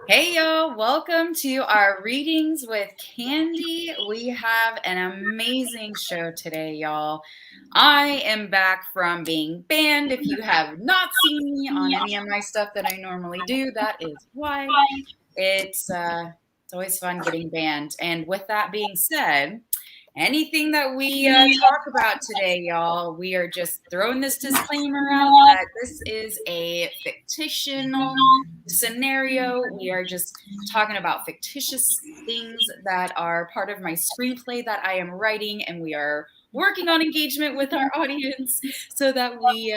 Hey y'all, welcome to our readings with Candy. We have an amazing show today, y'all. I am back from being banned. If you have not seen me on any of my stuff that I normally do, that is why. It's always fun getting banned. And with that being said, anything that we talk about today, y'all, we are just throwing this disclaimer out that this is a fictional scenario. We are just talking about fictitious things that are part of my screenplay that I am writing, and we are working on engagement with our audience so that we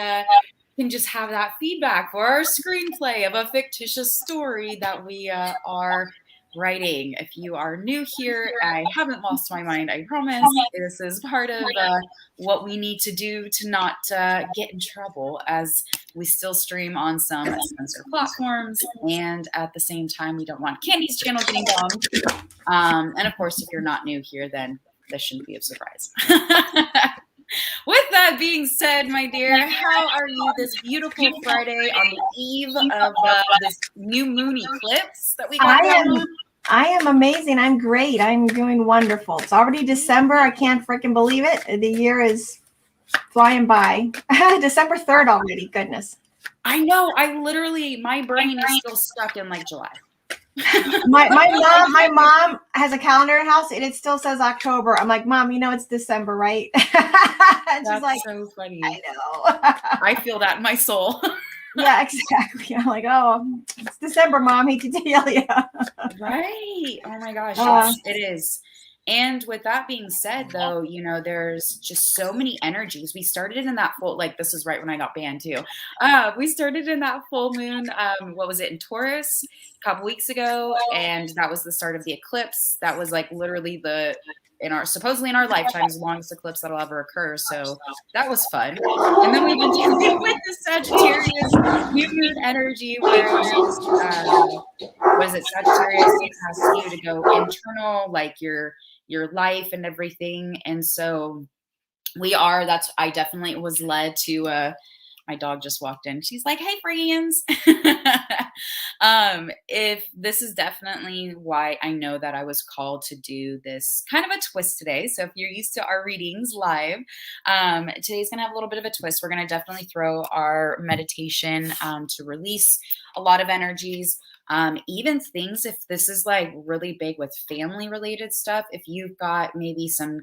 can just have that feedback for our screenplay of a fictitious story that we are writing. If you are new here, I haven't lost my mind, I promise. This is part of what we need to do to not get in trouble, as we still stream on some censored platforms, and at the same time, we don't want Candy's channel getting bombed. And of course, if you're not new here, then this shouldn't be a surprise. With that being said, my dear, how are you this beautiful Friday on the eve of this new moon eclipse that we got going on? I am amazing. I'm great. I'm doing wonderful. It's already December. I can't freaking believe it. The year is flying by. December 3rd already. Goodness. I know. My brain is still stuck in like July. My mom has a calendar in the house and it still says October. I'm like, Mom, you know it's December, right? And That's she's like, so funny. I know. I feel that in my soul. Yeah, exactly. I'm like, oh, it's December, Mom. Hate to tell you. Right. Oh my gosh. It is. And with that being said, though, there's just so many energies. We started in that full, like, this is right when I got banned too. We started in that full moon. What was it, in Taurus a couple weeks ago? And that was the start of the eclipse. That was like literally supposedly in our lifetimes, longest eclipse that'll ever occur. So that was fun. And then we've been dealing with the Sagittarius new moon energy, where was it Sagittarius has you to go internal, like your life and everything. And so I definitely was led to my dog just walked in. She's like, "Hey, friends." If this is definitely why I know that I was called to do this kind of a twist today. So if you're used to our readings live, today's going to have a little bit of a twist. We're going to definitely throw our meditation to release a lot of energies. Even things, if this is like really big with family related stuff, if you've got maybe some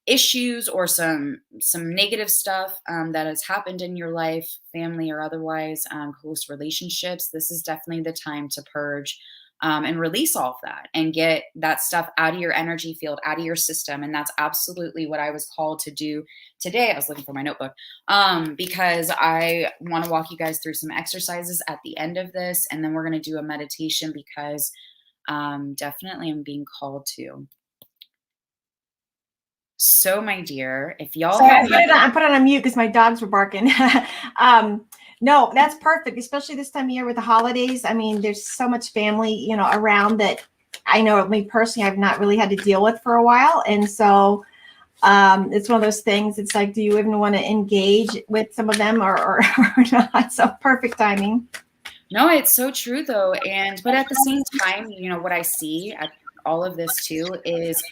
issues or some negative stuff that has happened in your life, family or otherwise, close relationships, this is definitely the time to purge and release all of that and get that stuff out of your energy field, out of your system. And that's absolutely what I was called to do today. I was looking for my notebook because I want to walk you guys through some exercises at the end of this, and then we're going to do a meditation because definitely I'm being called to. So, my dear, if y'all I put it on mute because my dogs were barking. No, that's perfect, especially this time of year with the holidays. I mean, there's so much family, around that I know me personally, I've not really had to deal with for a while. And so it's one of those things. It's like, do you even want to engage with some of them or not? So perfect timing. No, it's so true though. But at the same time, what I see at all of this too is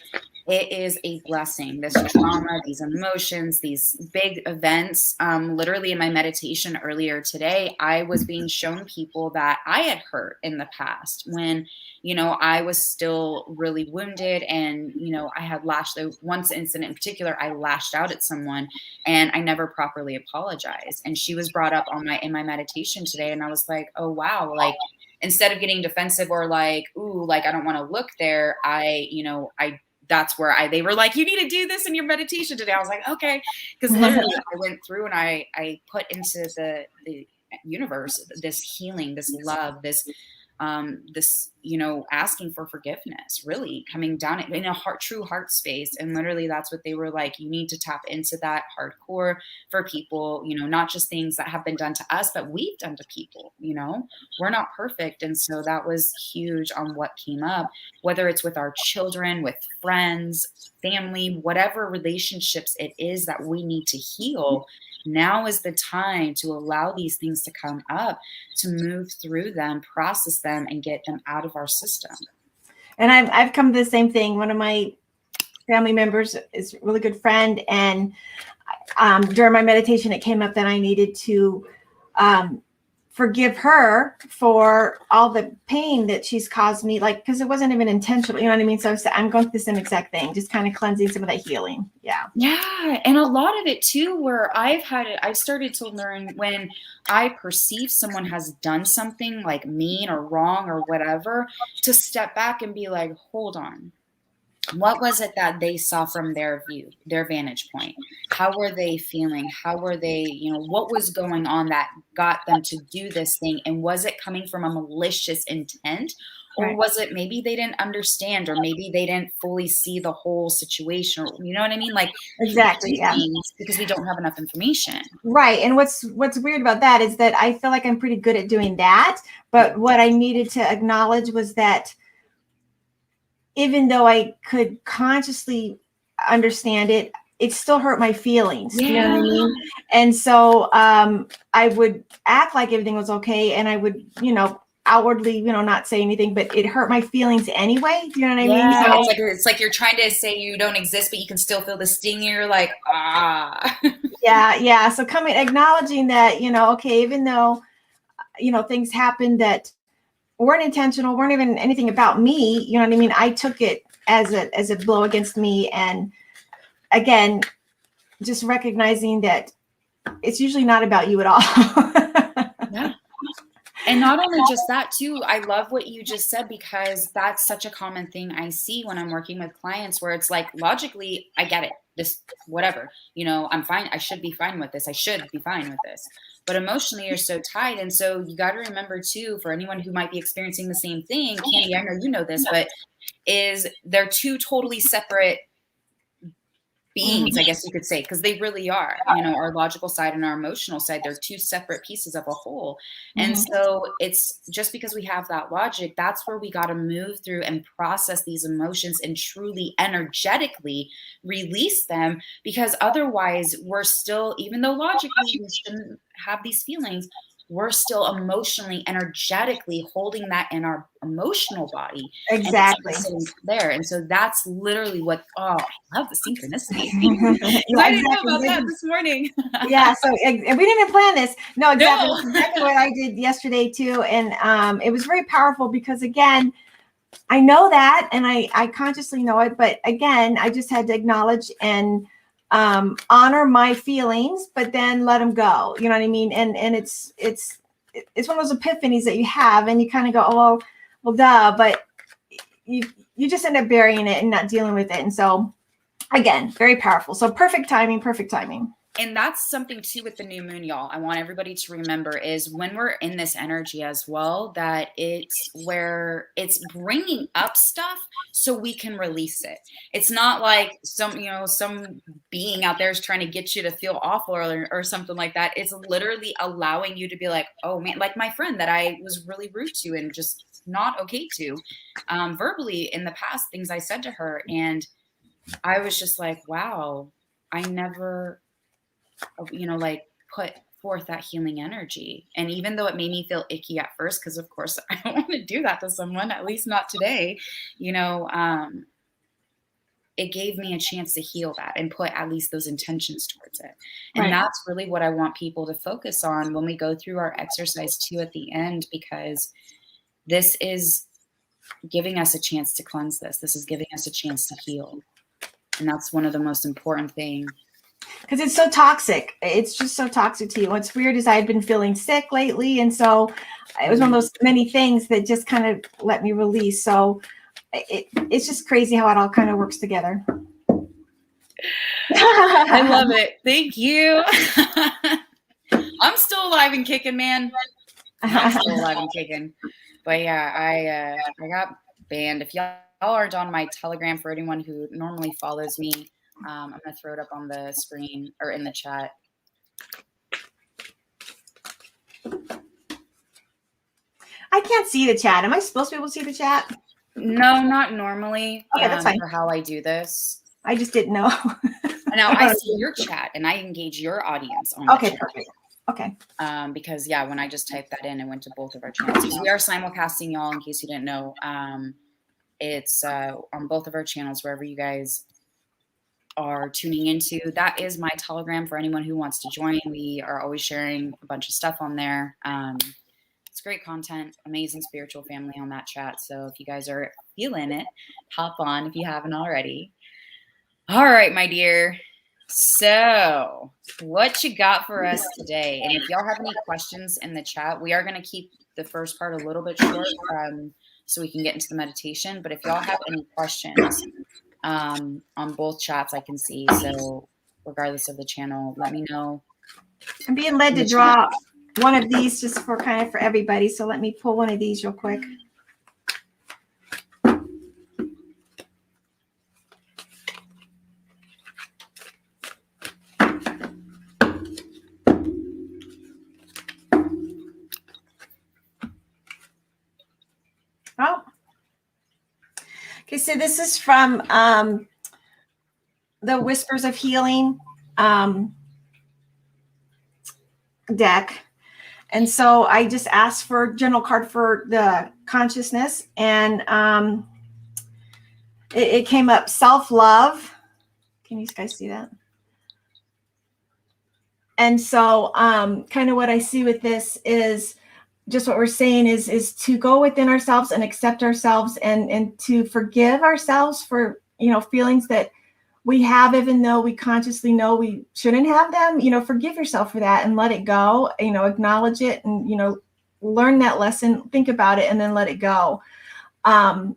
it is a blessing. This trauma, these emotions, these big events. Literally in my meditation earlier today, I was being shown people that I had hurt in the past when, I was still really wounded, and, I had lashed out. One incident in particular, I lashed out at someone and I never properly apologized. And she was brought up in my meditation today. And I was like, oh, wow. Like, instead of getting defensive or like, ooh, like, I don't want to look there, that's where they were like, you need to do this in your meditation today. I was like, okay. Because literally I went through and I put into the universe this healing, this love, this asking for forgiveness, really coming down in a true heart space. And literally that's what they were like, you need to tap into that hardcore for people, not just things that have been done to us, but we've done to people. We're not perfect. And so that was huge on what came up, whether it's with our children, with friends, family, whatever relationships it is that we need to heal. Now is the time to allow these things to come up, to move through them, process them, and get them out of our system. And I've come to the same thing. One of my family members is a really good friend, and during my meditation, it came up that I needed to forgive her for all the pain that she's caused me, like, because it wasn't even intentional, you know what I mean? So I'm going through the same exact thing, just kind of cleansing some of that healing. Yeah. Yeah. And a lot of it too, where I've started to learn when I perceive someone has done something like mean or wrong or whatever, to step back and be like, hold on. What was it that they saw from their view, their vantage point? How were they feeling? How were they, what was going on that got them to do this thing? And was it coming from a malicious intent? Or Right. was it maybe they didn't understand, or maybe they didn't fully see the whole situation? Or, you know what I mean? Like, we Exactly. do Yeah. things because we don't have enough information. Right. And what's weird about that is that I feel like I'm pretty good at doing that. But what I needed to acknowledge was that even though I could consciously understand it, it still hurt my feelings. You know what I mean? And so I would act like everything was okay, and I would, outwardly, not say anything, but it hurt my feelings anyway. Do you know what I mean? Yeah, So, it's like you're trying to say you don't exist, but you can still feel the sting. You're like, ah. yeah. So acknowledging that, okay, even though, things happened that weren't intentional, weren't even anything about me, you know what I mean? I took it as a blow against me. And again, just recognizing that it's usually not about you at all. Yeah. And not only just that too, I love what you just said, because that's such a common thing I see when I'm working with clients, where it's like, logically, I get it. This, whatever, I'm fine. I should be fine with this. I should be fine with this. But emotionally, you're so tied. And so you got to remember too, for anyone who might be experiencing the same thing, Candy, I know you know this, but they're two totally separate beings, I guess you could say, because they really are, our logical side and our emotional side, they're two separate pieces of a whole. And so it's just because we have that logic, that's where we got to move through and process these emotions and truly energetically release them, because otherwise we're still, even though logically we shouldn't have these feelings, we're still emotionally, energetically holding that in our emotional body. Exactly. And it's sitting there. And so that's literally what, I love the synchronicity. Yeah, I didn't know about that this morning. Yeah. So we didn't even plan this. No, exactly. No. That's exactly what I did yesterday too. And it was very powerful because, again, I know that, and I consciously know it, but again, I just had to acknowledge and honor my feelings, but then let them go. You know what I mean? And it's one of those epiphanies that you have, and you kind of go, oh, well, duh, but you just end up burying it and not dealing with it. And so, again, very powerful. So perfect timing, perfect timing. And that's something too with the new moon, y'all. I want everybody to remember is when we're in this energy as well, that it's where it's bringing up stuff so we can release it. It's not like some being out there is trying to get you to feel awful or something like that. It's literally allowing you to be like, oh man, like my friend that I was really rude to and just not okay to verbally in the past, things I said to her. And I was just like, wow, I never like put forth that healing energy. And even though it made me feel icky at first, because of course I don't want to do that to someone, at least not today, it gave me a chance to heal that and put at least those intentions towards it. And that's really what I want people to focus on when we go through our exercise too at the end, because this is giving us a chance to cleanse this. This is giving us a chance to heal. And that's one of the most important things. Because it's so toxic. It's just so toxic to you. What's weird is I've been feeling sick lately. And so it was one of those many things that just kind of let me release. So it's just crazy how it all kind of works together. I love it. Thank you. I'm still alive and kicking, man. I'm still alive and kicking. But yeah, I got banned. If y'all aren't on my Telegram, for anyone who normally follows me, I'm going to throw it up on the screen or in the chat. I can't see the chat. Am I supposed to be able to see the chat? No, not normally. Okay, that's fine. For how I do this. I just didn't know. Now I see your chat and I engage your audience on the Okay, chat. perfect. Okay. Because yeah, when I just typed that in, it went to both of our channels. Because we are simulcasting, y'all, in case you didn't know. It's on both of our channels, wherever you guys are tuning into. That is my Telegram for anyone who wants to join. We are always sharing a bunch of stuff on there. It's great content, amazing spiritual family on that chat. So if you guys are feeling it, hop on if you haven't already. All right, my dear. So, what you got for us today? And if y'all have any questions in the chat, we are going to keep the first part a little bit short so we can get into the meditation. But if y'all have any questions on both chats, I can see. So, regardless of the channel, let me know. I'm being led to draw one of these just for kind of for everybody. So let me pull one of these real quick. Oh, okay. So this is from the Whispers of Healing deck. And so I just asked for general card for the consciousness, and it came up self-love. Can you guys see that? And so kind of what I see with this is just what we're saying is to go within ourselves and accept ourselves and to forgive ourselves for, feelings that we have, even though we consciously know we shouldn't have them. Forgive yourself for that and let it go, acknowledge it and, learn that lesson, think about it, and then let it go. And,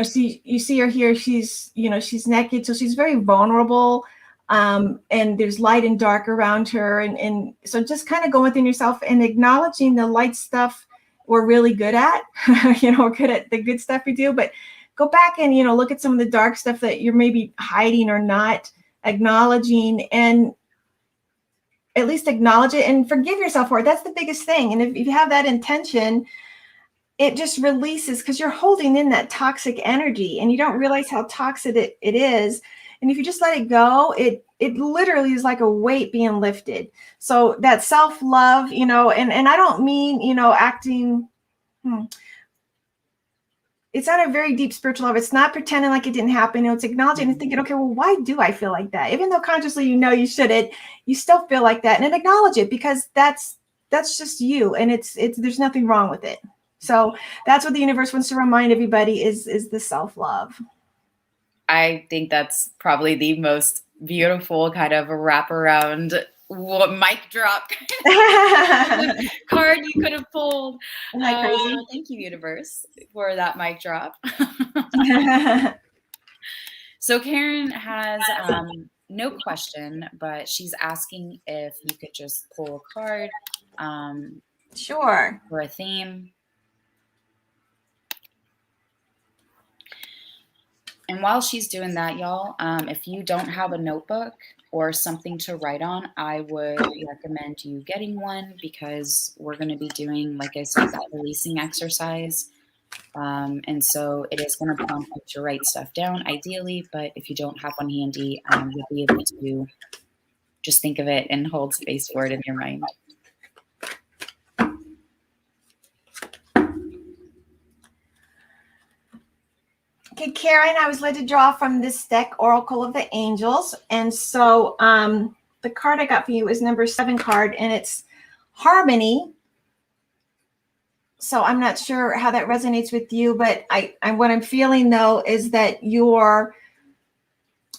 see, you see her here, she's naked. So she's very vulnerable. And there's light and dark around her. And so just kind of go within yourself and acknowledging the light stuff we're really good at, we're good at the good stuff we do, but go back and, look at some of the dark stuff that you're maybe hiding or not acknowledging, and at least acknowledge it and forgive yourself for it. That's the biggest thing. And if you have that intention, it just releases, because you're holding in that toxic energy and you don't realize how toxic it is. And if you just let it go, it literally is like a weight being lifted. So that self-love, and I don't mean, acting, it's not a very deep spiritual love. It's not pretending like it didn't happen. It's acknowledging and thinking, okay, well, why do I feel like that? Even though consciously you shouldn't, you still feel like that, and then acknowledge it, because that's just you, and it's there's nothing wrong with it. So that's what the universe wants to remind everybody is the self-love. I think that's probably the most beautiful kind of wraparound mic drop card you could have pulled. Isn't that crazy? Thank you, universe, for that mic drop. So Karen has no question, but she's asking if you could just pull a card. Sure. For a theme. And while she's doing that, y'all, if you don't have a notebook or something to write on, I would recommend you getting one, because we're going to be doing, like I said, that releasing exercise. And so it is going to prompt you to write stuff down, ideally. But if you don't have one handy, you'll be able to just think of it and hold space for it in your mind. Okay, Karen, I was led to draw from this deck, Oracle of the Angels. And so the card I got for you is number 7 card, and it's Harmony. So I'm not sure how that resonates with you, but I what I'm feeling, though, is that you're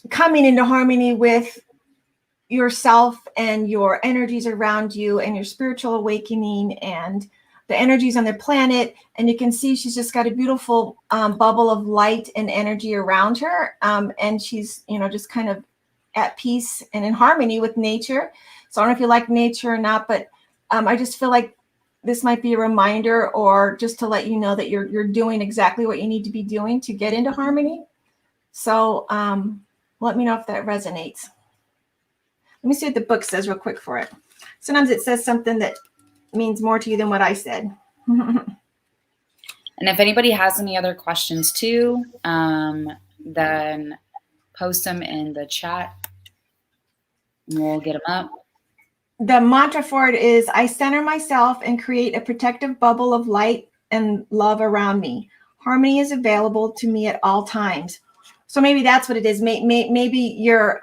coming into harmony with yourself and your energies around you and your spiritual awakening and the energies on the planet. And you can see she's just got a beautiful bubble of light and energy around her. And she's, just kind of at peace and in harmony with nature. So I don't know if you like nature or not, but I just feel like this might be a reminder, or just to let you know that you're doing exactly what you need to be doing to get into harmony. So let me know if that resonates. Let me see what the book says real quick for it. Sometimes it says something that means more to you than what I said. And if anybody has any other questions too, then post them in the chat. We'll get them up. The mantra for it is, I center myself and create a protective bubble of light and love around me. Harmony is available to me at all times. So maybe that's what it is. Maybe you're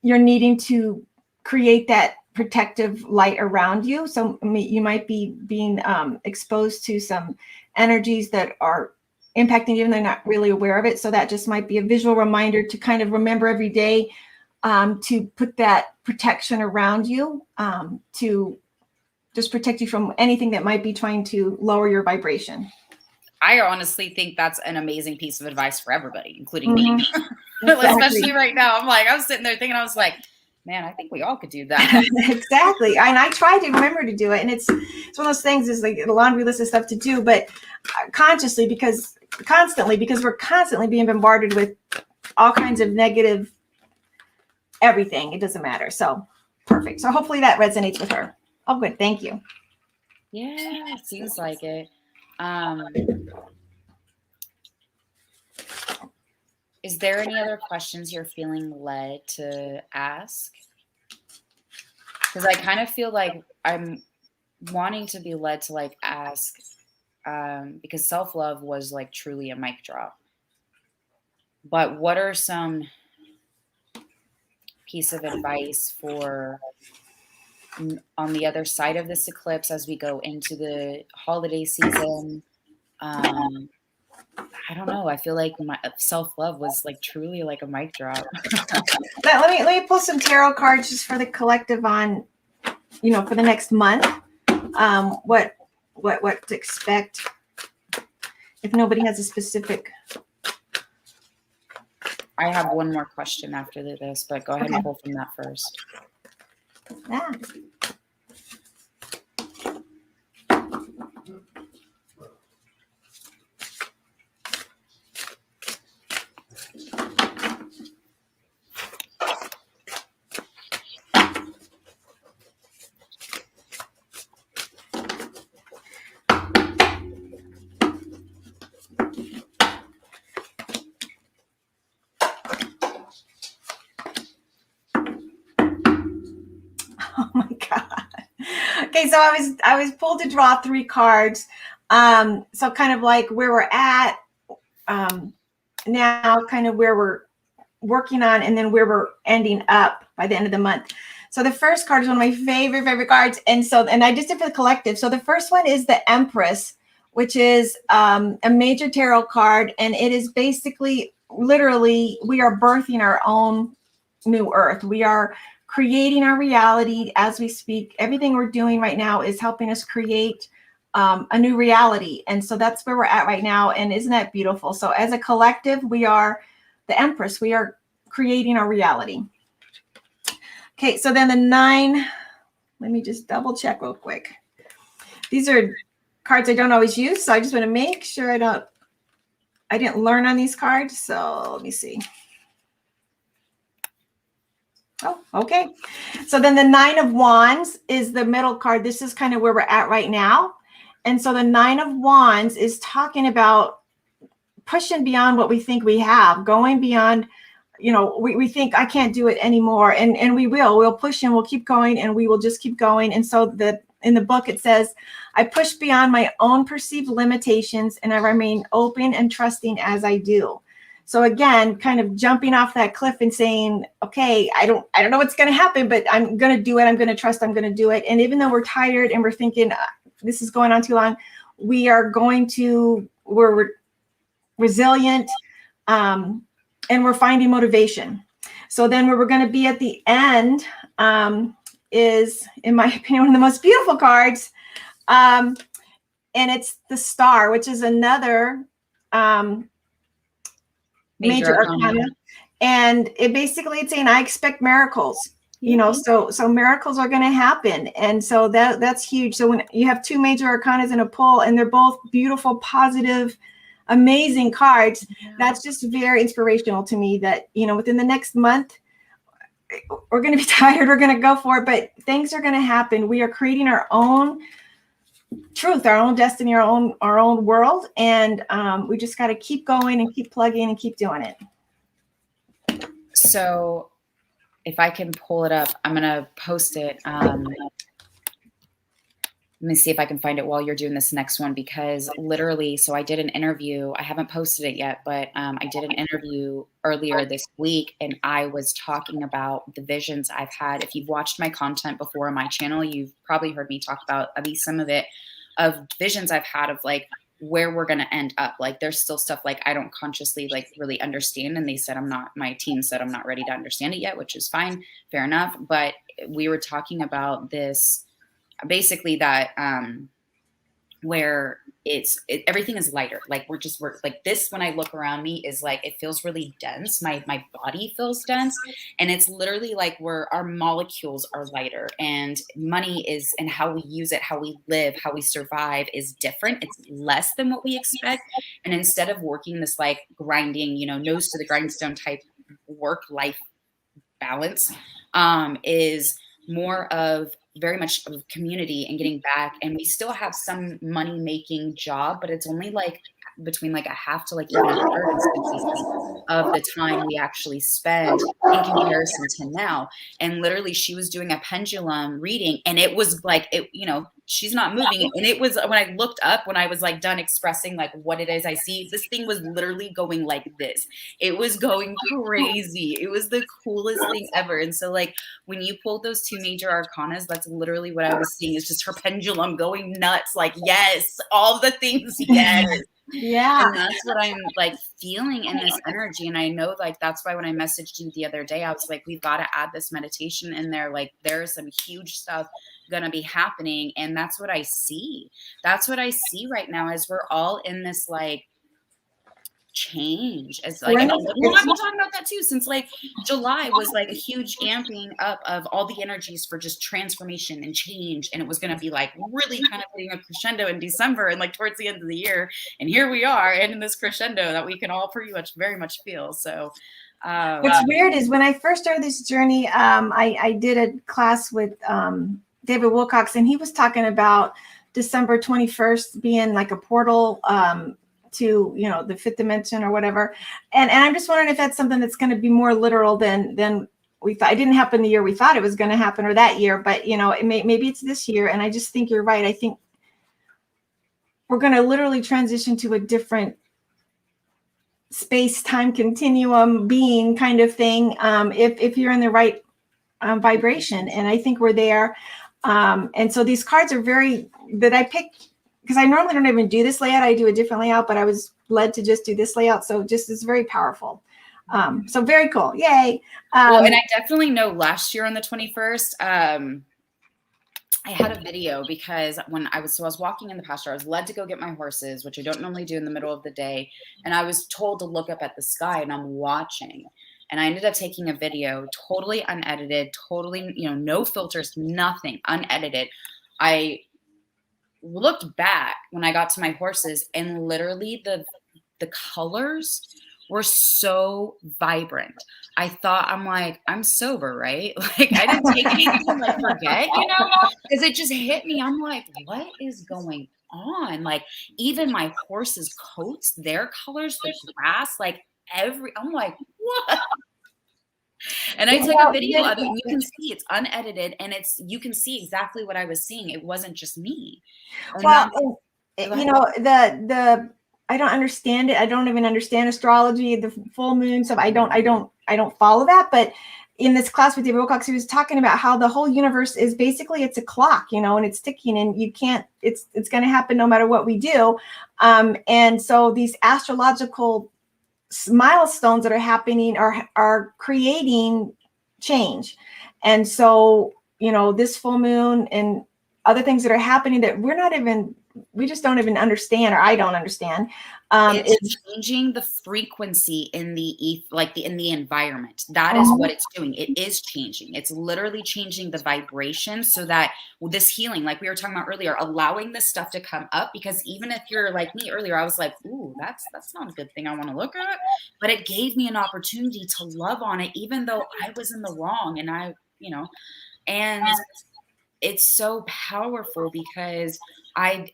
needing to create that protective light around you. So you might be being exposed to some energies that are impacting you and they're not really aware of it. So that just might be a visual reminder to kind of remember every day to put that protection around you, to just protect you from anything that might be trying to lower your vibration. I honestly think that's an amazing piece of advice for everybody, including me. Exactly. Especially right now. I was sitting there thinking, I was like, man, I think we all could do that. Exactly. And I try to remember to do it. And it's one of those things, is like a laundry list of stuff to do, but constantly, because we're constantly being bombarded with all kinds of negative everything. It doesn't matter. So perfect. So hopefully that resonates with her. Oh, good. Thank you. Yeah, it seems like it. Is there any other questions you're feeling led to ask? Because I kind of feel like I'm wanting to be led to like ask, because self-love was like truly a mic drop. But what are some piece of advice for on the other side of this eclipse as we go into the holiday season? I don't know. I feel like my self-love was like truly like a mic drop. Let me pull some tarot cards just for the collective on, for the next month. What to expect if nobody has a specific. I have one more question after this, but go ahead and pull from that first. Yeah. Oh my God. Okay, so I was pulled to draw 3 cards. So kind of like where we're at now, kind of where we're working on, and then where we're ending up by the end of the month. So the first card is one of my favorite cards. And I just did for the collective. So the first one is the Empress, which is a major tarot card. And it is basically, literally, we are birthing our own new earth. We are creating our reality as we speak. Everything we're doing right now is helping us create a new reality. And so that's where we're at right now. And isn't that beautiful? So as a collective, we are the Empress. We are creating our reality. Okay, so then the 9, let me just double check real quick. These are cards I don't always use, so I just want to make sure I didn't learn on these cards. So let me see. Oh, okay. So then the 9 of Wands is the middle card. This is kind of where we're at right now. And so the 9 of Wands is talking about pushing beyond what we think we have, going beyond, we think I can't do it anymore. And we'll push and we'll keep going, and we will just keep going. And so in the book, it says, I push beyond my own perceived limitations and I remain open and trusting as I do. So again, kind of jumping off that cliff and saying, okay, I don't know what's going to happen, but I'm going to do it. I'm going to trust. I'm going to do it. And even though we're tired and we're thinking this is going on too long, we're resilient, and we're finding motivation. So then where we're going to be at the end is, in my opinion, one of the most beautiful cards. And it's the Star, which is another major arcana. And it's saying, I expect miracles. So miracles are going to happen. And so that's huge. So when you have 2 major arcanas in a pull, and they're both beautiful, positive, amazing cards, that's just very inspirational to me that, within the next month, we're going to be tired, we're going to go for it, but things are going to happen. We are creating our own truth, our own destiny, our own world. And we just got to keep going and keep plugging and keep doing it. So if I can pull it up, I'm gonna post it. Let me see if I can find it while you're doing this next one, because literally, so I did an interview. I haven't posted it yet, but I did an interview earlier this week, and I was talking about the visions I've had. If you've watched my content before on my channel, you've probably heard me talk about at least some of it, of visions I've had of like where we're going to end up. Like there's still stuff like I don't consciously like really understand. And they said my team said I'm not ready to understand it yet, which is fine. Fair enough. But we were talking about this basically that where everything is lighter. Like we're like this, when I look around me is like, it feels really dense. My body feels dense. And it's literally like where our molecules are lighter, and money is, and how we use it, how we live, how we survive is different. It's less than what we expect. And instead of working this like grinding, nose to the grindstone type work life balance, is more of very much of community and getting back. And we still have some money making job, but it's only like between like a half to like even a third in some cases of the time we actually spend in comparison to now. And literally she was doing a pendulum reading, and it was like, she's not moving it. And it was, when I looked up, when I was like done expressing like what it is I see, this thing was literally going like this. It was going crazy. It was the coolest thing ever. And so like when you pulled those two major arcanas, that's literally what I was seeing, is just her pendulum going nuts. Like, yes, all the things. Yes. Yeah. And that's what I'm like feeling in this energy. And I know like, that's why when I messaged you the other day, I was like, we've got to add this meditation in there. Like there's some huge stuff going to be happening. And that's what I see. That's what I see right now, as we're all in this like change. As like, and I've been talking about that too since like July was like a huge amping up of all the energies for just transformation and change, and it was going to be like really kind of hitting a crescendo in December and like towards the end of the year, and here we are, and in this crescendo that we can all pretty much very much feel. So what's weird is when I first started this journey, I did a class with David Wilcox, and he was talking about December 21st being like a portal to the fifth dimension or whatever, and I'm just wondering if that's something that's going to be more literal than we thought. It didn't happen the year we thought it was going to happen, or that year, but maybe it's this year. And I just think you're right. I think we're going to literally transition to a different space-time continuum being kind of thing, if you're in the right vibration. And I think we're there. And so these cards are that I picked, because I normally don't even do this layout. I do a different layout, but I was led to just do this layout. So just it's very powerful. So very cool. Yay. Well, and I definitely know last year on the 21st, I had a video, because when I was walking in the pasture, I was led to go get my horses, which I don't normally do in the middle of the day. And I was told to look up at the sky, and I'm watching. And I ended up taking a video, totally unedited, totally, no filters, nothing, unedited. I looked back when I got to my horses, and literally the colors were so vibrant. I thought, I'm like, I'm sober, right? Like I didn't take anything, like forget, because it just hit me. I'm like, what is going on? Like even my horses' coats, their colors, the grass, like I'm like, what? And I took a video of it, and you can see it's unedited, and you can see exactly what I was seeing. It wasn't just me. And well, I don't understand it. I don't even understand astrology, the full moon stuff. I don't follow that. But in this class with David Wilcox, he was talking about how the whole universe is basically, it's a clock, and it's ticking, and you can't, it's going to happen no matter what we do. And so these astrological milestones that are happening are creating change. And so, this full moon and other things that are happening that we just don't even understand, or I don't understand. It's changing the frequency in in the environment. That is what it's doing. It is changing. It's literally changing the vibration, so that this healing, like we were talking about earlier, allowing this stuff to come up. Because even if you're like me earlier, I was like, ooh, that's not a good thing I want to look at. But it gave me an opportunity to love on it, even though I was in the wrong. And and it's so powerful, because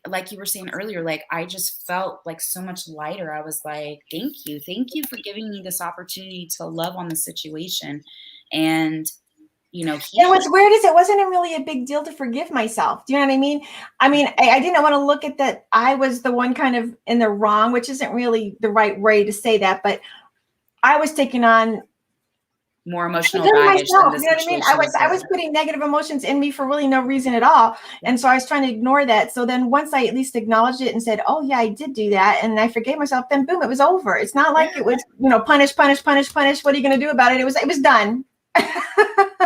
like you were saying earlier, like I just felt like so much lighter. I was like, thank you for giving me this opportunity to love on the situation. And And heal. what's weird is it wasn't really a big deal to forgive myself. Do you know what I mean? I didn't want to look at that I was the one kind of in the wrong, which isn't really the right way to say that, but I was taking on More emotional forgiving baggage than myself. the You know what I mean? I situation was I was deserved. putting negative emotions in me for really no reason at all. And so I was trying to ignore that. So then once I at least acknowledged it and said, oh yeah, I did do that, and I forgave myself, then boom, it was over. It's not like it was, punish, punish, punish, punish. What are you gonna do about it? It was done.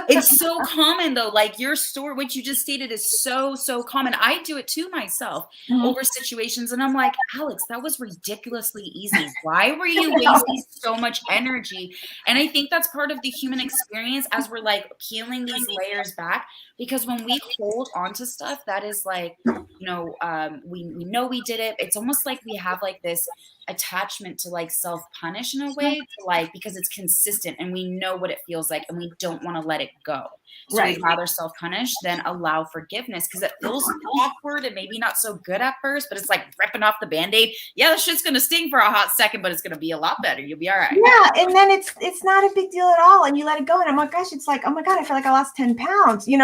It's so common though. Like your story, what you just stated is so, so common. I do it to myself Mhm. over situations. And I'm like, Alex, that was ridiculously easy. Why were you wasting so much energy? And I think that's part of the human experience as we're like peeling these layers back. Because when we hold on to stuff that is like, we know we did it. It's almost like we have like this attachment to like self-punish in a way, to like, because it's consistent and we know what it feels like and we don't want to let it go. So we'd Right. rather self-punish than allow forgiveness, because it feels awkward and maybe not so good at first, but it's like ripping off the band-aid. Yeah, that shit's gonna sting for a hot second, but it's gonna be a lot better. You'll be all right. Yeah, and then it's not a big deal at all, and you let it go, and I'm like, gosh, it's like, oh my god, I feel like I lost 10 pounds, and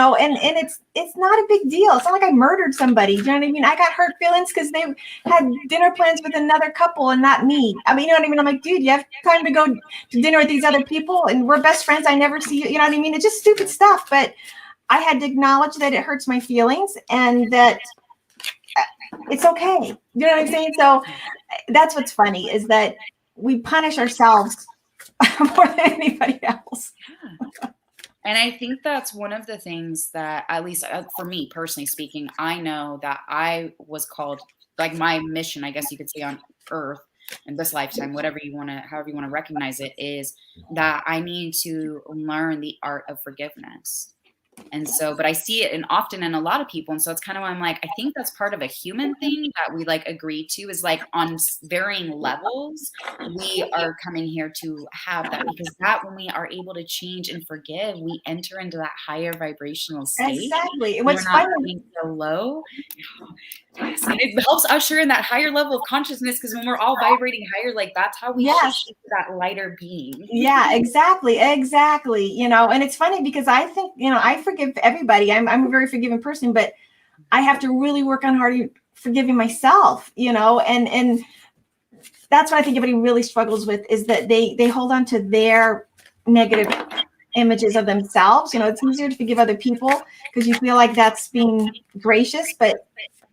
it's not a big deal. It's not like I murdered somebody. You know what I mean? I got hurt feelings because they had dinner plans with another couple and not me. I mean, you know what I mean? I'm like, dude, you have time to go to dinner with these other people, and we're best friends. I never see you. You know what I mean? It's just stupid stuff, but I had to acknowledge that it hurts my feelings and that it's okay. You know what I'm saying? So that's what's funny, is that we punish ourselves more than anybody else. Yeah. And I think that's one of the things that, at least for me personally speaking, I know that I was called, like my mission, I guess you could say, on earth in this lifetime, however you want to recognize it, is that I need to learn the art of forgiveness. And so, but I see it and often in a lot of people. And so it's kind of why I'm like, I think that's part of a human thing that we like agree to, is like on varying levels, we are coming here to have that, because that when we are able to change and forgive, we enter into that higher vibrational state. Exactly. And And we're what's not funny, being so low. Yes, and it helps usher in that higher level of consciousness, because when we're all vibrating higher, like that's how we shift yes, into that lighter being. yeah, exactly, exactly. And it's funny because I think, I forgive everybody. I'm a very forgiving person, but I have to really work on hard forgiving myself, and that's what I think everybody really struggles with, is that they hold on to their negative images of themselves. It's easier to forgive other people because you feel like that's being gracious, but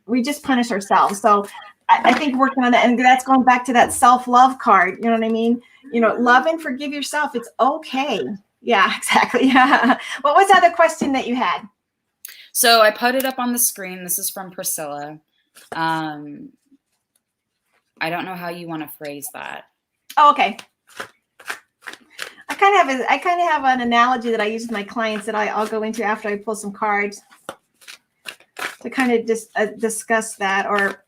we just punish ourselves. So I think working on that, and that's going back to that self-love card. You know what I mean? Love and forgive yourself. It's okay. Yeah, exactly. Yeah. What was the other question that you had? So I put it up on the screen. This is from Priscilla. Um, I don't know how you want to phrase that. Oh, okay. I kind of have an analogy that I use with my clients that I'll go into after I pull some cards to kind of just discuss that, or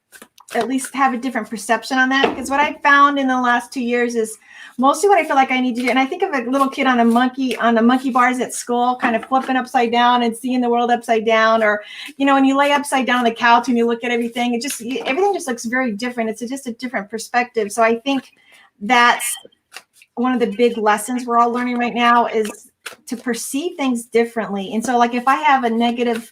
at least have a different perception on that. Because what I found in the last 2 years is mostly what I feel like I need to do. And I think of a little kid on the monkey bars at school, kind of flipping upside down and seeing the world upside down. Or, when you lay upside down on the couch and you look at everything, everything just looks very different. It's just a different perspective. So I think that's one of the big lessons we're all learning right now, is to perceive things differently. And so, like, if I have a negative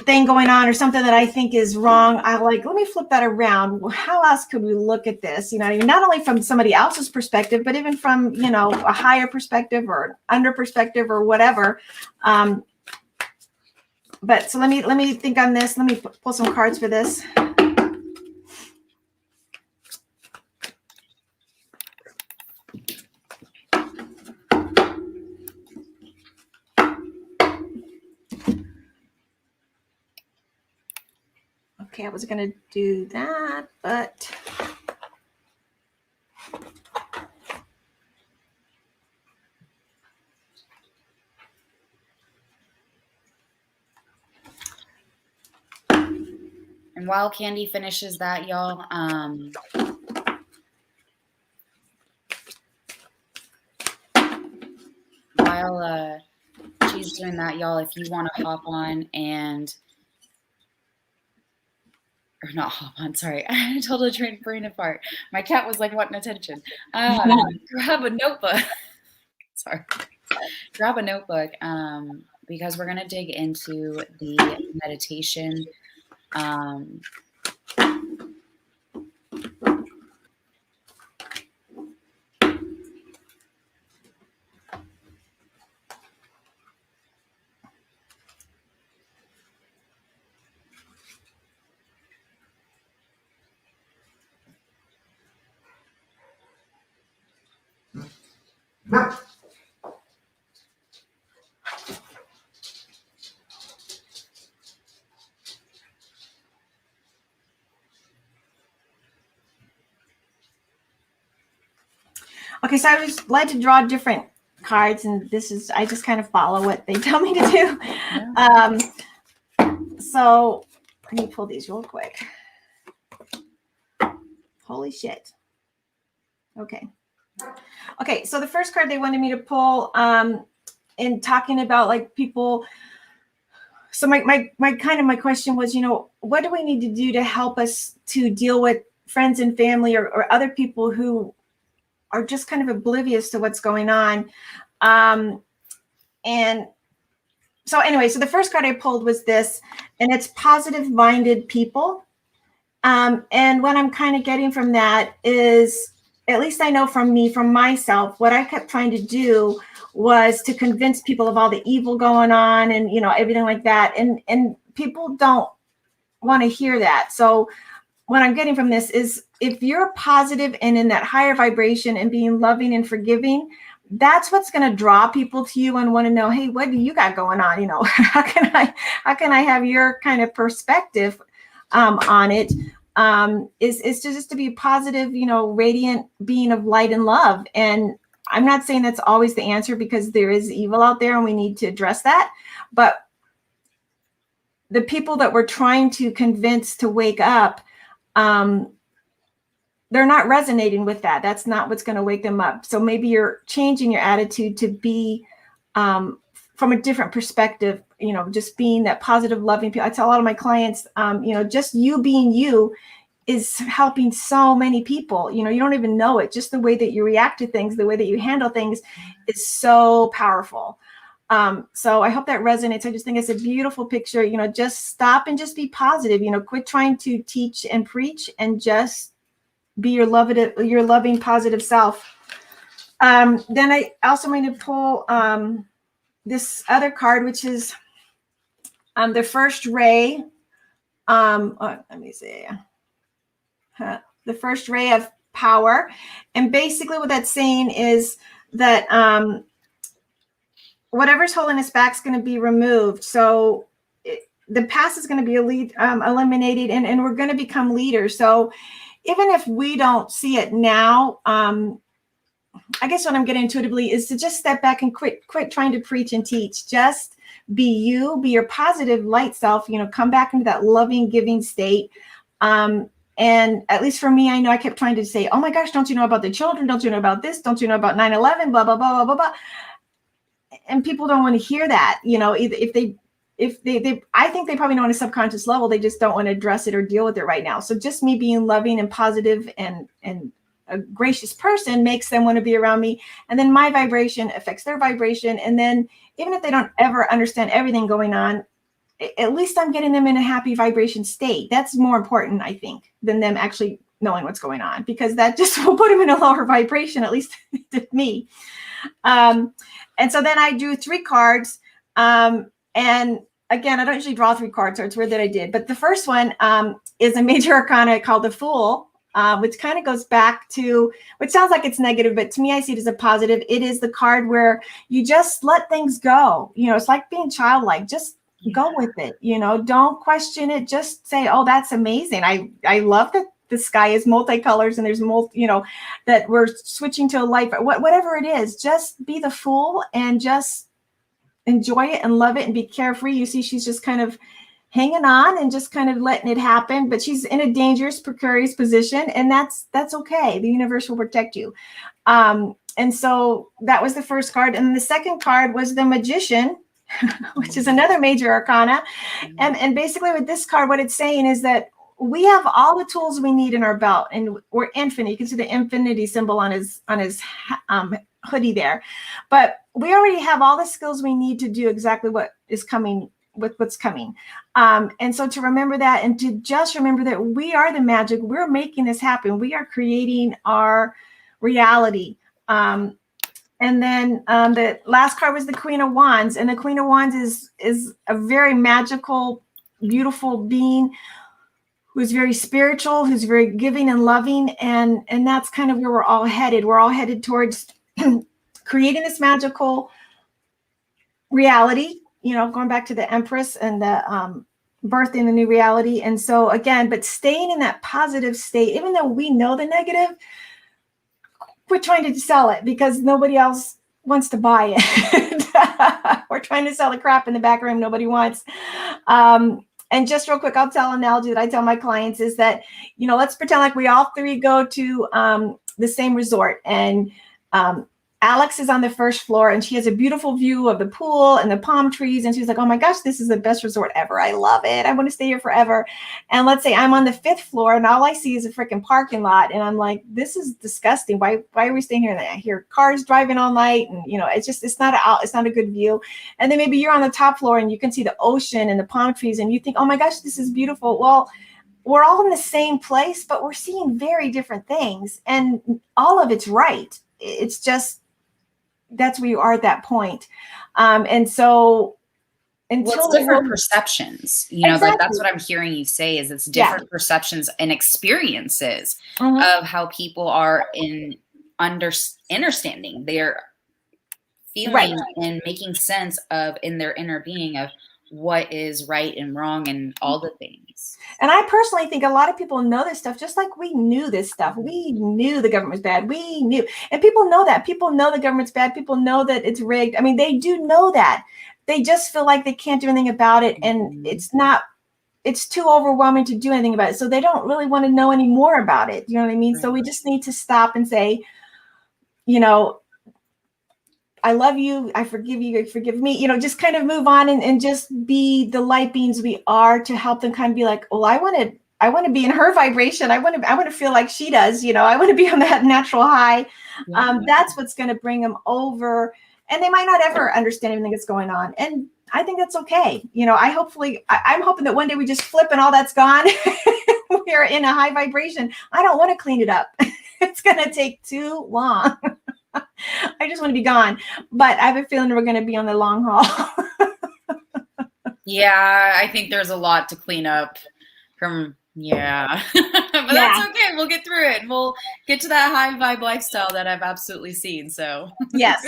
thing going on or something that I think is wrong, I like, let me flip that around. How else could we look at this? Not only from somebody else's perspective, but even from, a higher perspective or under perspective or whatever. But so let me think on this. Let me pull some cards for this. Okay, I was going to do that, but And while Candy finishes that, y'all, while she's doing that, y'all, if you want to hop on and, or not hop on, sorry, I totally trained brain apart. My cat was like wanting attention. Grab a notebook. Sorry. grab a notebook because we're going to dig into the meditation. Um, Okay, so I was led to draw different cards, and I just kind of follow what they tell me to do. yeah. So let me pull these real quick. Holy shit. Okay. Okay, so the first card they wanted me to pull, in talking about like people. So my question was, what do we need to do to help us to deal with friends and family or other people who are just kind of oblivious to what's going on? And so anyway, so the first card I pulled was this, and it's positive-minded people. And what I'm kind of getting from that is, at least I know from myself, what I kept trying to do was to convince people of all the evil going on and, everything like that. And people don't want to hear that. So what I'm getting from this is, if you're positive and in that higher vibration and being loving and forgiving, that's what's going to draw people to you and want to know, hey, what do you got going on? How can I have your kind of perspective on it? Is just to be positive, radiant being of light and love. And I'm not saying that's always the answer, because there is evil out there and we need to address that. But the people that we're trying to convince to wake up, they're not resonating with that. That's not what's going to wake them up. So maybe you're changing your attitude to be from a different perspective, just being that positive, loving people. I tell a lot of my clients, just you being you is helping so many people. You don't even know it. Just the way that you react to things, the way that you handle things is so powerful. So I hope that resonates. I just think it's a beautiful picture. Just stop and just be positive. Quit trying to teach and preach, and just be your loving, positive self. Then I also want to pull this other card, which is the first ray. Let me see. The first ray of power. And basically what that's saying is that whatever's holding us back is going to be removed. So the past is going to be eliminated, and we're going to become leaders. So even if we don't see it now, I guess what I'm getting intuitively is to just step back and quit trying to preach and teach. Just be you, be your positive light self, come back into that loving, giving state. And at least for me, I know I kept trying to say, oh my gosh, don't you know about the children? Don't you know about this? Don't you know about 9/11? Blah, blah, blah, blah, blah, blah. And people don't want to hear that. If they I think they probably know on a subconscious level, they just don't want to address it or deal with it right now. So just me being loving and positive and a gracious person makes them want to be around me. And then my vibration affects their vibration. And then even if they don't ever understand everything going on, at least I'm getting them in a happy vibration state. That's more important, I think, than them actually knowing what's going on, because that just will put them in a lower vibration, at least to me. And so then I drew 3 cards. And again, I don't usually draw 3 cards, so it's weird that I did. But the first one is a major arcana called the Fool, which kind of goes back to, which sounds like it's negative, but to me, I see it as a positive. It is the card where you just let things go. It's like being childlike. Just go with it. Don't question it. Just say, oh, that's amazing. I love that the sky is multicolors and there's that we're switching to a light, whatever it is, just be the fool and just enjoy it and love it and be carefree. You see, she's just kind of hanging on and just kind of letting it happen, but she's in a dangerous, precarious position, and that's okay. The universe will protect you. And so that was the first card. And the second card was the Magician, which is another major arcana. And basically with this card, what it's saying is that we have all the tools we need in our belt, and we're infinite. You can see the infinity symbol on his hoodie there. But we already have all the skills we need to do exactly what is coming with what's coming. And so to remember that, and to just remember that we are the magic, we're making this happen. We are creating our reality. And then the last card was the Queen of Wands, and the Queen of Wands is a very magical, beautiful being who's very spiritual, who's very giving and loving, and that's kind of where we're all headed. We're all headed towards creating this magical reality. Going back to the Empress and the birthing the new reality. And so again, but staying in that positive state, even though we know the negative, we're trying to sell it because nobody else wants to buy it. We're trying to sell the crap in the back room nobody wants. And just real quick, I'll tell an analogy that I tell my clients is that, let's pretend like we all three go to the same resort, and Alex is on the first floor and she has a beautiful view of the pool and the palm trees. And she's like, oh my gosh, this is the best resort ever. I love it. I want to stay here forever. And let's say I'm on the 5th floor and all I see is a freaking parking lot. And I'm like, this is disgusting. Why are we staying here? And I hear cars driving all night. And, it's not a good view. And then maybe you're on the top floor and you can see the ocean and the palm trees and you think, oh my gosh, this is beautiful. Well, we're all in the same place, but we're seeing very different things. And all of it's right. It's just, that's where you are at that point. And so until different perceptions, exactly. Like that's what I'm hearing you say is it's different perceptions and experiences of how people are in understanding their feeling and making sense of in their inner being of what is right and wrong and all the things. And I personally think a lot of people know this stuff, just like we knew this stuff. We knew the government was bad. We knew, and people know that. People know the government's bad. People know that it's rigged. I mean, they do know that. They just feel like they can't do anything about it. And it's too overwhelming to do anything about it. So they don't really want to know any more about it. You know what I mean? Right. So we just need to stop and say, I love you. I forgive you. You forgive me. Just kind of move on and just be the light beings we are to help them kind of be like, well, I want to be in her vibration. I want to feel like she does. I want to be on that natural high. That's what's going to bring them over. And they might not ever understand everything that's going on. And I think that's okay. I'm hoping that one day we just flip and all that's gone. We're in a high vibration. I don't want to clean it up. It's going to take too long. I just want to be gone, but I have a feeling we're going to be on the long haul. Yeah, I think there's a lot to clean up but that's okay. We'll get through it. We'll get to that high vibe lifestyle that I've absolutely seen. So yes.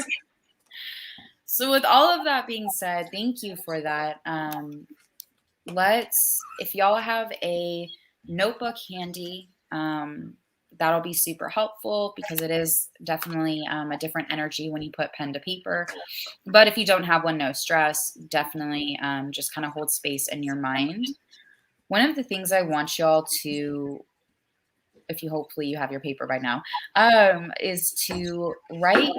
So with all of that being said, thank you for that. If y'all have a notebook handy, that'll be super helpful because it is definitely a different energy when you put pen to paper. But if you don't have one, no stress. Definitely just kind of hold space in your mind. One of the things I want y'all to, hopefully you have your paper by now, is to write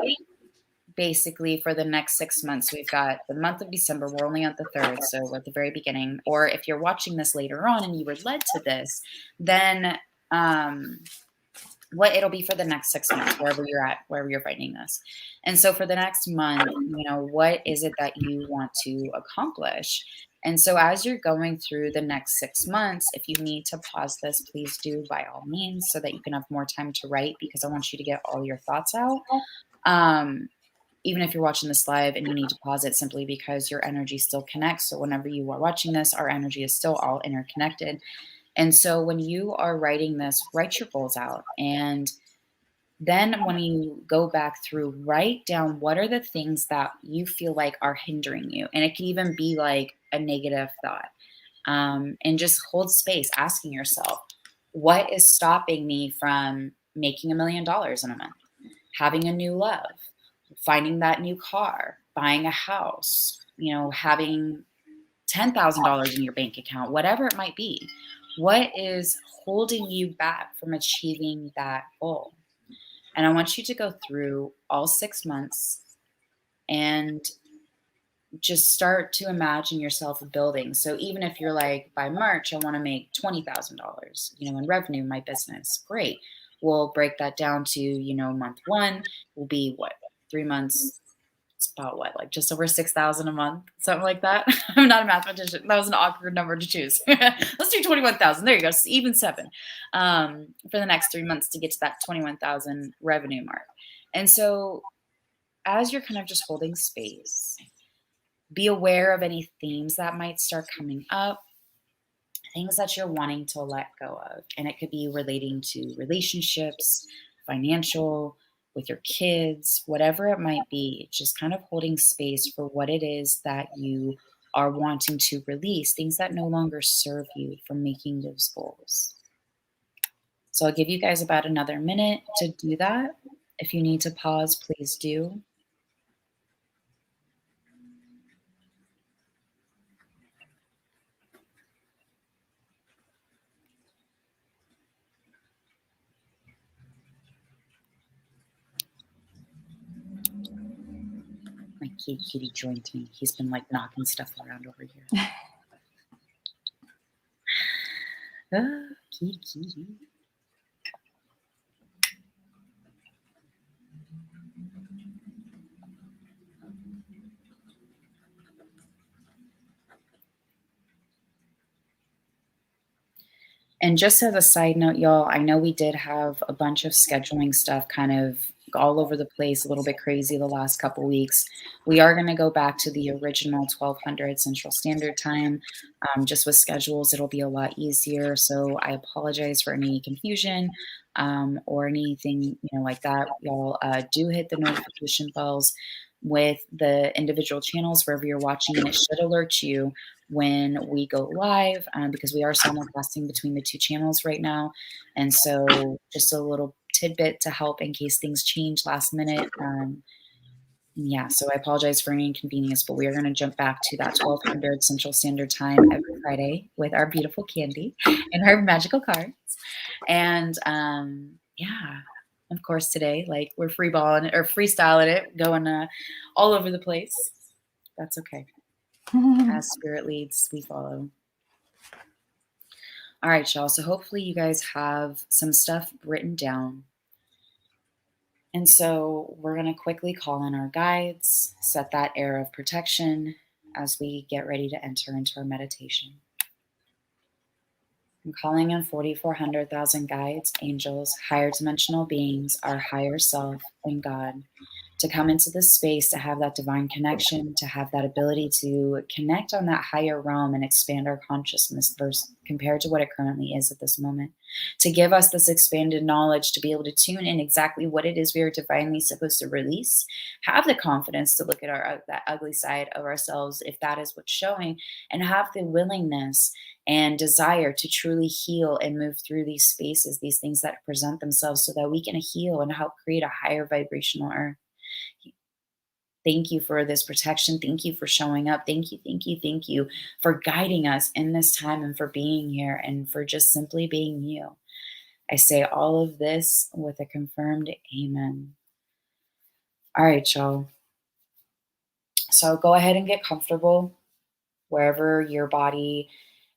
basically for the next 6 months. We've got the month of December. We're only at the 3rd, so we're at the very beginning. Or if you're watching this later on and you were led to this, then what it'll be for the next 6 months, wherever you're at, wherever you're finding this. And so for the next month, what is it that you want to accomplish? And so as you're going through the next 6 months, if you need to pause this, please do by all means so that you can have more time to write because I want you to get all your thoughts out. Even if you're watching this live and you need to pause it simply because your energy still connects. So whenever you are watching this, our energy is still all interconnected. And so when you are writing this, write your goals out. And then when you go back through, write down what are the things that you feel like are hindering you. And it can even be like a negative thought. And just hold space, asking yourself, what is stopping me from making $1 million in a month, having a new love, finding that new car, buying a house, having $10,000 in your bank account, whatever it might be. What is holding you back from achieving that goal? And I want you to go through all 6 months and just start to imagine yourself building. So even if you're like, by March, I want to make $20,000, in revenue in my business, great. We'll break that down to, month 1 will be what? 3 months, it's about what, like just over 6,000 a month, something like that. I'm not a mathematician. That was an awkward number to choose. Let's do 21,000. There you go. Even seven for the next 3 months to get to that 21,000 revenue mark. And so as you're kind of just holding space, be aware of any themes that might start coming up, things that you're wanting to let go of. And it could be relating to relationships, financial, with your kids, whatever it might be, just kind of holding space for what it is that you are wanting to release, things that no longer serve you from making those goals. So I'll give you guys about another minute to do that. If you need to pause, please do. My kitty joined me. He's been like knocking stuff around over here. Kitty. And just as a side note, y'all, I know we did have a bunch of scheduling stuff kind of all over the place, a little bit crazy the last couple weeks. We are going to go back to the original 1200 Central Standard Time. Just with schedules, it'll be a lot easier. So I apologize for any confusion or anything like that. Y'all do hit the notification bells with the individual channels wherever you're watching, and it should alert you when we go live because we are simulcasting between the two channels right now. And so just a little tidbit to help in case things change last minute. Yeah, so I apologize for any inconvenience, but we are going to jump back to that 1200 Central Standard Time every Friday with our beautiful Candy and her magical cards. And yeah, of course, today, like we're freeballing or freestyling it, going all over the place. That's okay. As spirit leads, we follow. All right, y'all. So hopefully you guys have some stuff written down. And so we're going to quickly call in our guides, set that air of protection as we get ready to enter into our meditation. I'm calling in 4,400,000 guides, angels, higher dimensional beings, our higher self, and God, to come into this space, to have that divine connection, to have that ability to connect on that higher realm and expand our consciousness versus compared to what it currently is at this moment, to give us this expanded knowledge, to be able to tune in exactly what it is we are divinely supposed to release, have the confidence to look at that ugly side of ourselves if that is what's showing, and have the willingness and desire to truly heal and move through these spaces, these things that present themselves, so that we can heal and help create a higher vibrational earth. Thank you for this protection. Thank you for showing up. Thank you, thank you, thank you for guiding us in this time and for being here and for just simply being you. I say all of this with a confirmed amen. All right, y'all. So go ahead and get comfortable wherever your body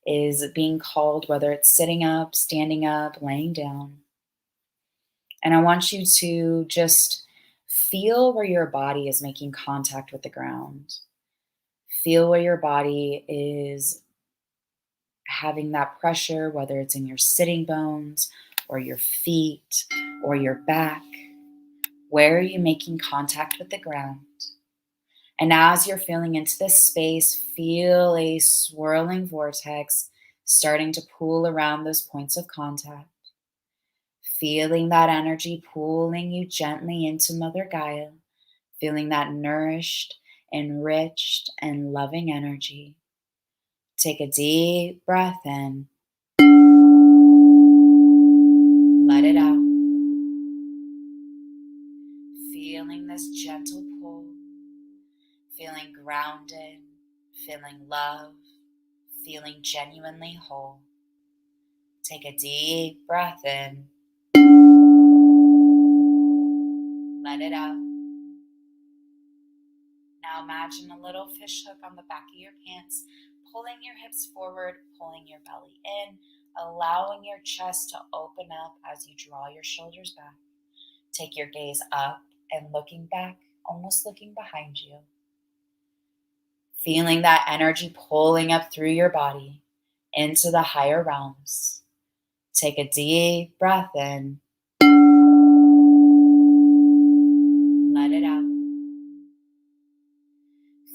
is being called, whether it's sitting up, standing up, laying down. And I want you to just feel where your body is making contact with the ground. Feel where your body is having that pressure, whether it's in your sitting bones or your feet or your back. Where are you making contact with the ground? And as you're feeling into this space, feel a swirling vortex starting to pool around those points of contact. Feeling that energy pulling you gently into Mother Gaia, feeling that nourished, enriched, and loving energy. Take a deep breath in. Let it out. Feeling this gentle pull, feeling grounded, feeling love, feeling genuinely whole. Take a deep breath in. Let it out. Now imagine a little fish hook on the back of your pants, pulling your hips forward, pulling your belly in, allowing your chest to open up as you draw your shoulders back. Take your gaze up and looking back, almost looking behind you. Feeling that energy pulling up through your body into the higher realms. Take a deep breath in. Let it out.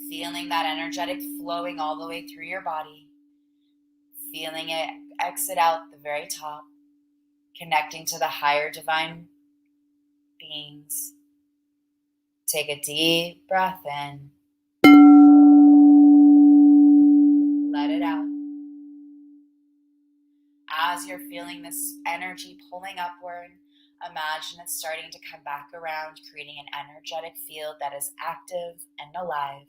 Feeling that energetic flowing all the way through your body. Feeling it exit out the very top, connecting to the higher divine beings. Take a deep breath in. Let it out. As you're feeling this energy pulling upward, imagine it starting to come back around, creating an energetic field that is active and alive.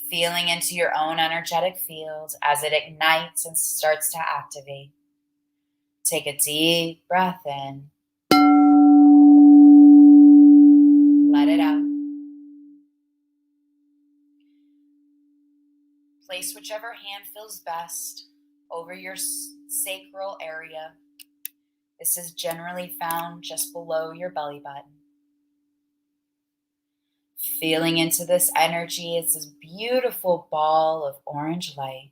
Feeling into your own energetic field as it ignites and starts to activate. Take a deep breath in. Let it out. Place whichever hand feels best over your sacral area. This is generally found just below your belly button. Feeling into this energy, it's this beautiful ball of orange light.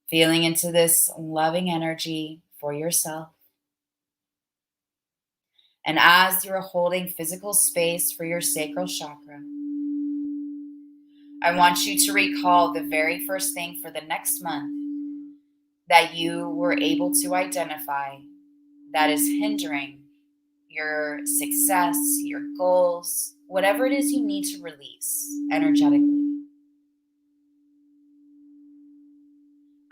Feeling into this loving energy for yourself. And as you're holding physical space for your sacral chakra, I want you to recall the very first thing for the next month that you were able to identify that is hindering your success, your goals, whatever it is you need to release energetically.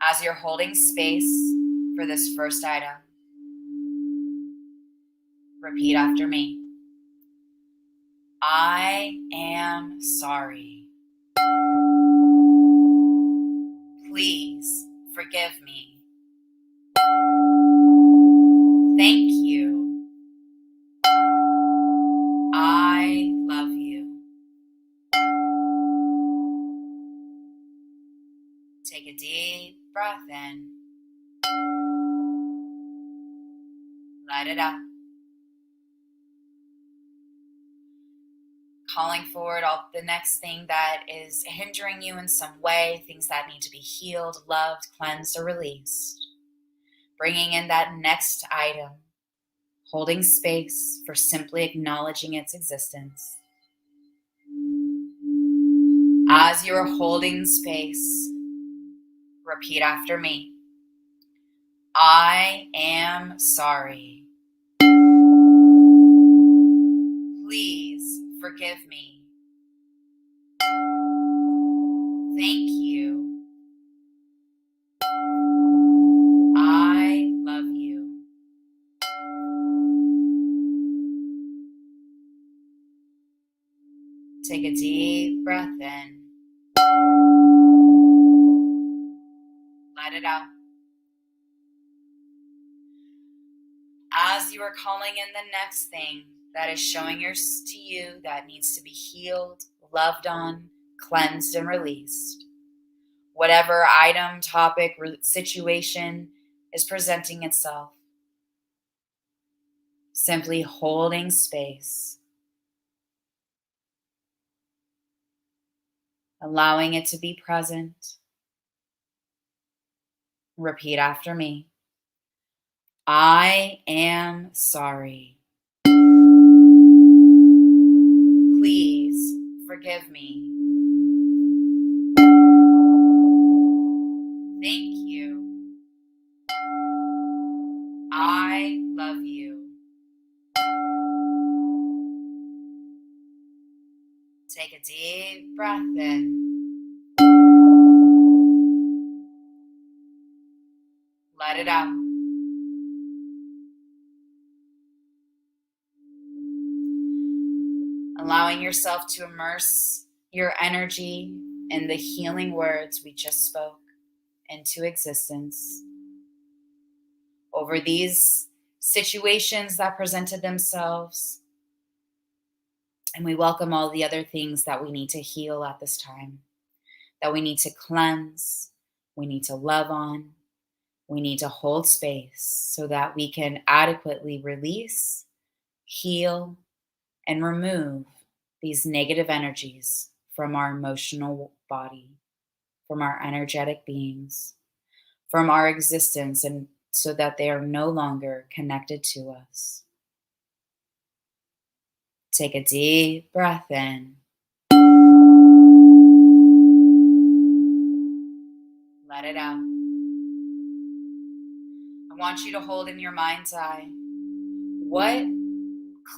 As you're holding space for this first item, repeat after me. I am sorry. Please forgive me. Thank you. I love you. Take a deep breath in. Let it out. Calling forward all the next thing that is hindering you in some way, things that need to be healed, loved, cleansed, or released. Bringing in that next item, holding space for simply acknowledging its existence. As you're holding space, repeat after me. I am sorry. Please forgive me. Thank you. I love you. Take a deep breath in. Let it out. As you are calling in the next thing that is showing to you that needs to be healed, loved on, cleansed, and released. Whatever item, topic, or situation is presenting itself. Simply holding space. Allowing it to be present. Repeat after me. I am sorry. Please forgive me. Thank you. I love you. Take a deep breath in. Let it out. Allowing yourself to immerse your energy in the healing words we just spoke into existence. Over these situations that presented themselves. And we welcome all the other things that we need to heal at this time, that we need to cleanse, we need to love on, we need to hold space so that we can adequately release, heal, and remove these negative energies from our emotional body, from our energetic beings, from our existence, and so that they are no longer connected to us. Take a deep breath in. Let it out. I want you to hold in your mind's eye what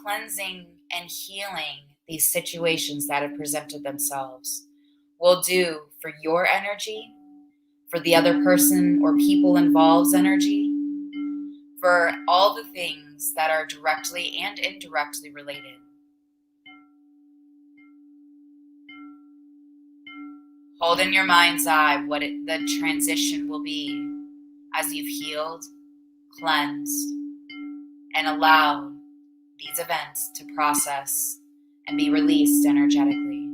cleansing and healing these situations that have presented themselves will do for your energy, for the other person or people involved's energy, for all the things that are directly and indirectly related. Hold in your mind's eye what the transition will be as you've healed, cleansed, and allowed these events to process and be released energetically.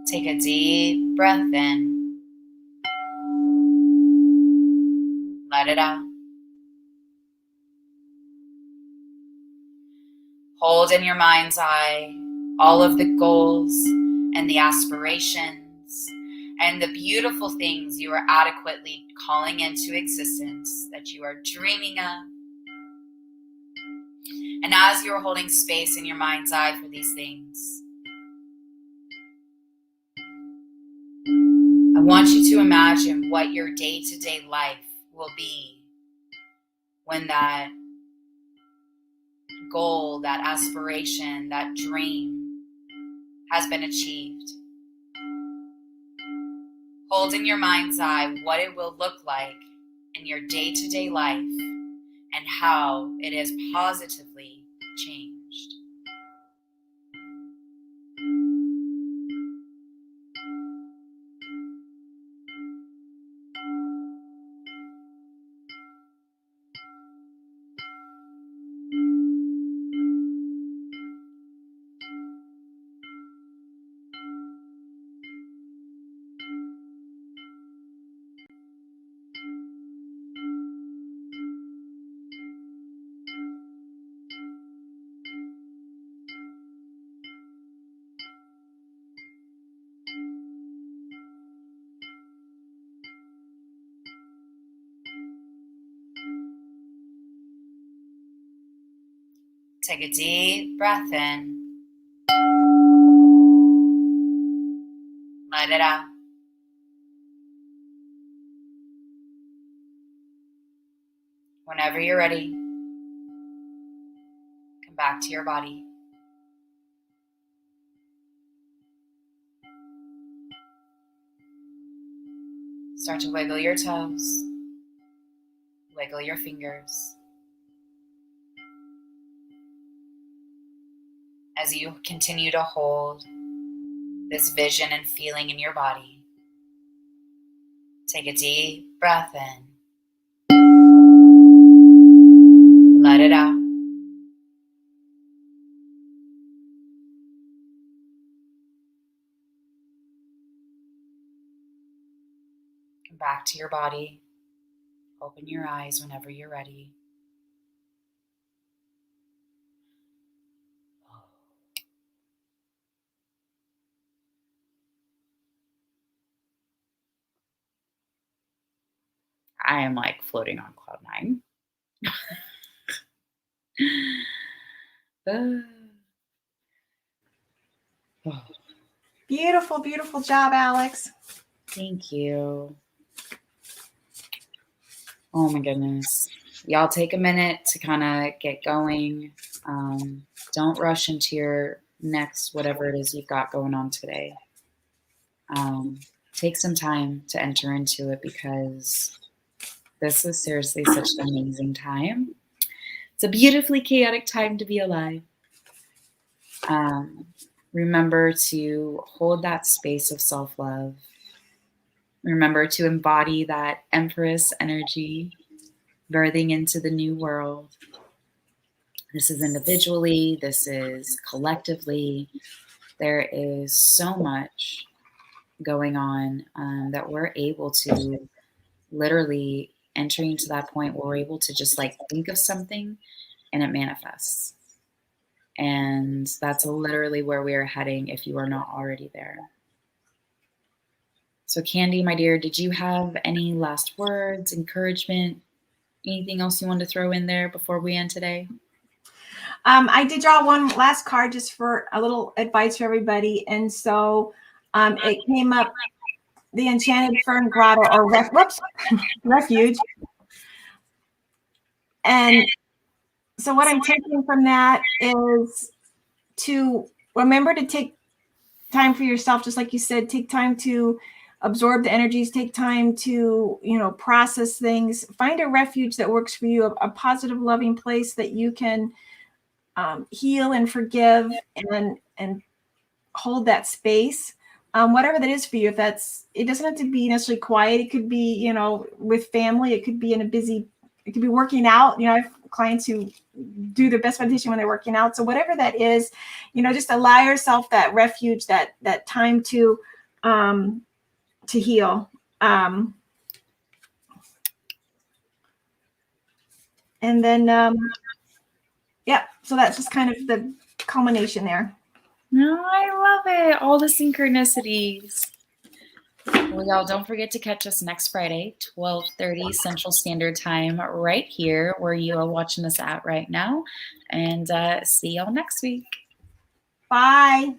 Take a deep breath in. Let it out. Hold in your mind's eye all of the goals and the aspirations and the beautiful things you are adequately calling into existence that you are dreaming of. And as you're holding space in your mind's eye for these things, I want you to imagine what your day-to-day life will be when that goal, that aspiration, that dream has been achieved. Hold in your mind's eye what it will look like in your day-to-day life and how it has positively changed. Take a deep breath in. Let it out. Whenever you're ready, come back to your body. Start to wiggle your toes, wiggle your fingers. As you continue to hold this vision and feeling in your body, take a deep breath in. Let it out. Come back to your body. Open your eyes whenever you're ready. I am like floating on cloud nine. Beautiful, beautiful job, Alex. Thank you. Oh my goodness. Y'all take a minute to kind of get going. Don't rush into your next, whatever it is you've got going on today. Take some time to enter into it because This was seriously such an amazing time. It's a beautifully chaotic time to be alive. Remember to hold that space of self-love. Remember to embody that Empress energy, birthing into the new world. This is individually, this is collectively. There is so much going on that we're able to literally entering to that point where we're able to just like think of something and it manifests. And that's literally where we are heading if you are not already there. So, Candy, my dear, did you have any last words, encouragement, anything else you wanted to throw in there before we end today? I did draw one last card just for a little advice for everybody. And so it came up the Enchanted Fern Grotto or Refuge. And so what I'm taking from that is to remember to take time for yourself, just like you said, take time to absorb the energies, take time to, process things, find a refuge that works for you, a positive, loving place that you can heal and forgive and hold that space. Whatever that is for you, it doesn't have to be necessarily quiet. It could be, with family. It could be it could be working out. I have clients who do their best meditation when they're working out. So whatever that is, just allow yourself that refuge, that time to heal. And then, so that's just kind of the culmination there. No, I love it. All the synchronicities. Well, y'all, don't forget to catch us next Friday, 12:30 Central Standard Time, right here where you are watching us at right now. And see y'all next week. Bye.